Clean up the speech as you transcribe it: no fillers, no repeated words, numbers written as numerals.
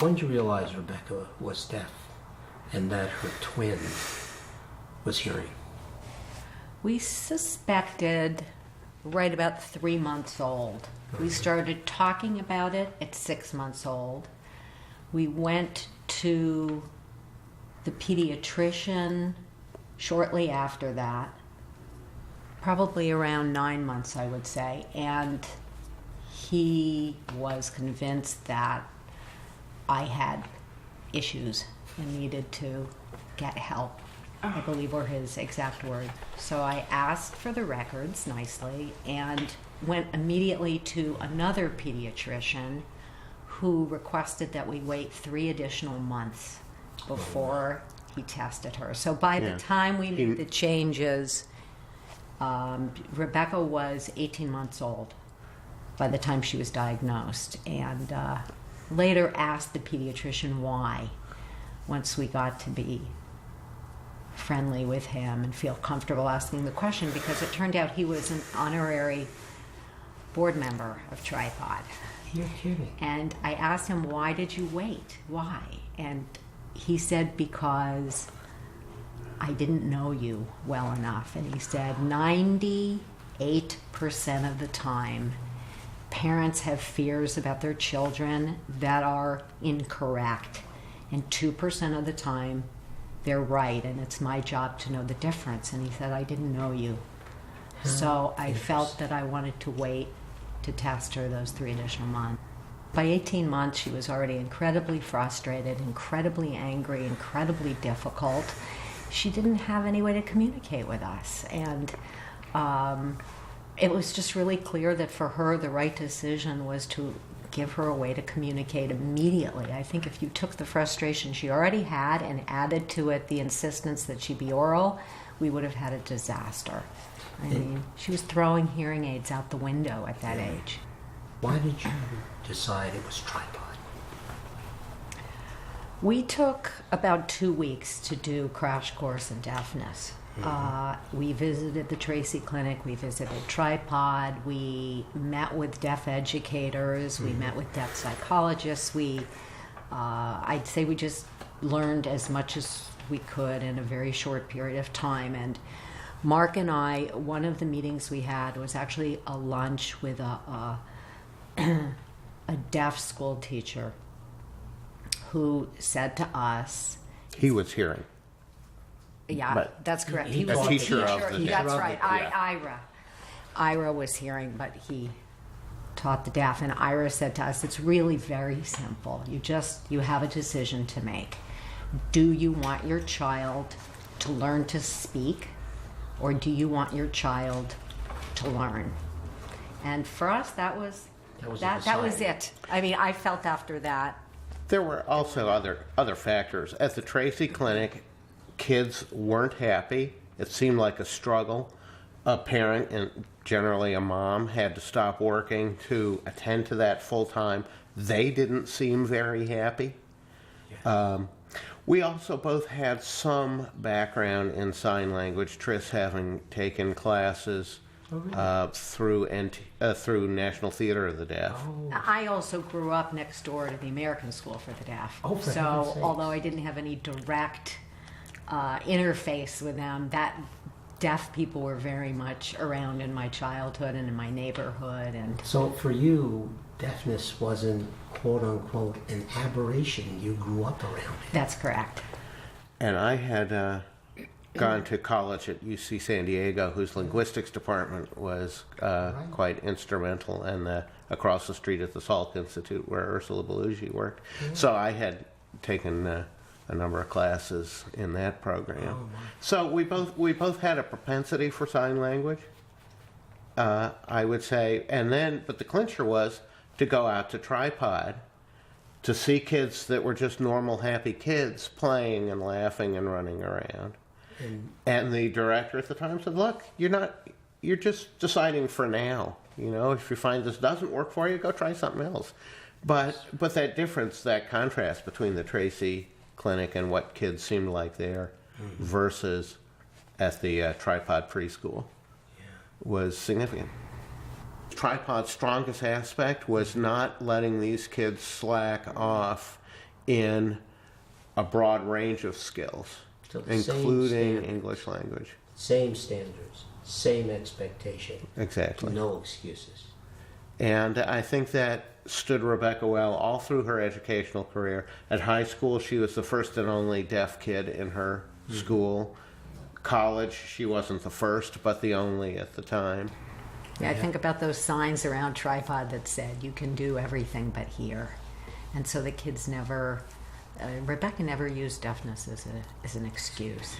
When did you realize Rebecca was deaf and that her twin was hearing? We suspected right about 3 months old. We started talking about it at 6 months old. We went to the pediatrician shortly after that, probably around 9 months, I would say, and he was convinced that I had issues and needed to get help, I believe were his exact words. So I asked for the records nicely and went immediately to another pediatrician who requested that we wait 3 additional months before he tested her. So by the time we made the changes, Rebecca was 18 months old by the time she was diagnosed, and later asked the pediatrician why, once we got to be friendly with him and feel comfortable asking the question, because it turned out he was an honorary board member of Tripod. You're kidding. And I asked him, why did you wait? Why? And he said, because I didn't know you well enough. And he said 98% of the time, parents have fears about their children that are incorrect. And 2% of the time, they're right. And it's my job to know the difference. And he said, I didn't know you. So I felt that I wanted to wait to test her those 3 additional months. By 18 months, she was already incredibly frustrated, incredibly angry, incredibly difficult. She didn't have any way to communicate with us. And it was just really clear that for her, the right decision was to give her a way to communicate immediately. I think if you took the frustration she already had and added to it the insistence that she be oral, we would have had a disaster. I mean, she was throwing hearing aids out the window at that age. Why did you decide it was Tripod? We took about 2 weeks to do crash course in deafness. We visited the Trice clinic, we visited Tripod, we met with deaf educators, we met with deaf psychologists. I'd say we just learned as much as we could in a very short period of time. And Mark and I, one of the meetings we had was actually a lunch with a deaf school teacher who said to us... He was hearing. Yeah, but that's correct. He was a teacher of the That's deaf. right, Yeah. Ira was hearing, but he taught the deaf. And Ira said to us, it's really very simple. You have a decision to make. Do you want your child to learn to speak, or do you want your child to learn? And for us, that was it. I mean, I felt after that. There were also other factors. At the Trice clinic, kids weren't happy. It seemed like a struggle. A parent, and generally a mom, had to stop working to attend to that full time. They didn't seem very happy. Yeah. We also both had some background in sign language, Trice having taken classes through National Theater of the Deaf. Oh. I also grew up next door to the American School for the Deaf. Oh, for heaven's so sakes. although I didn't have any direct interface with them, that deaf people were very much around in my childhood and in my neighborhood. And So for you, deafness wasn't quote-unquote an aberration. You grew up around it. that's correct. And I had gone to college at UC San Diego, whose linguistics department was quite instrumental, and across the street at the Salk Institute, where Ursula Belushi worked. Yeah. So I had taken a number of classes in that program. Oh, my. So we both had a propensity for sign language, I would say. But the clincher was to go out to Tripod to see kids that were just normal, happy kids playing and laughing and running around. And the director at the time said, look, you're just deciding for now. You know, if you find this doesn't work for you, go try something else. But that difference, that contrast between the Trice clinic and what kids seemed like there versus at the Tripod preschool was significant. Tripod's strongest aspect was not letting these kids slack off in a broad range of skills, So the same including standard. English language. Same standards, same expectation, Exactly. no excuses. And I think that stood Rebecca well all through her educational career. At high school, she was the first and only deaf kid in her school. College, she wasn't the first, but the only at the time. Yeah, I think about those signs around Tripod that said, you can do everything but hear. And so the kids never, Rebecca never used deafness as an excuse.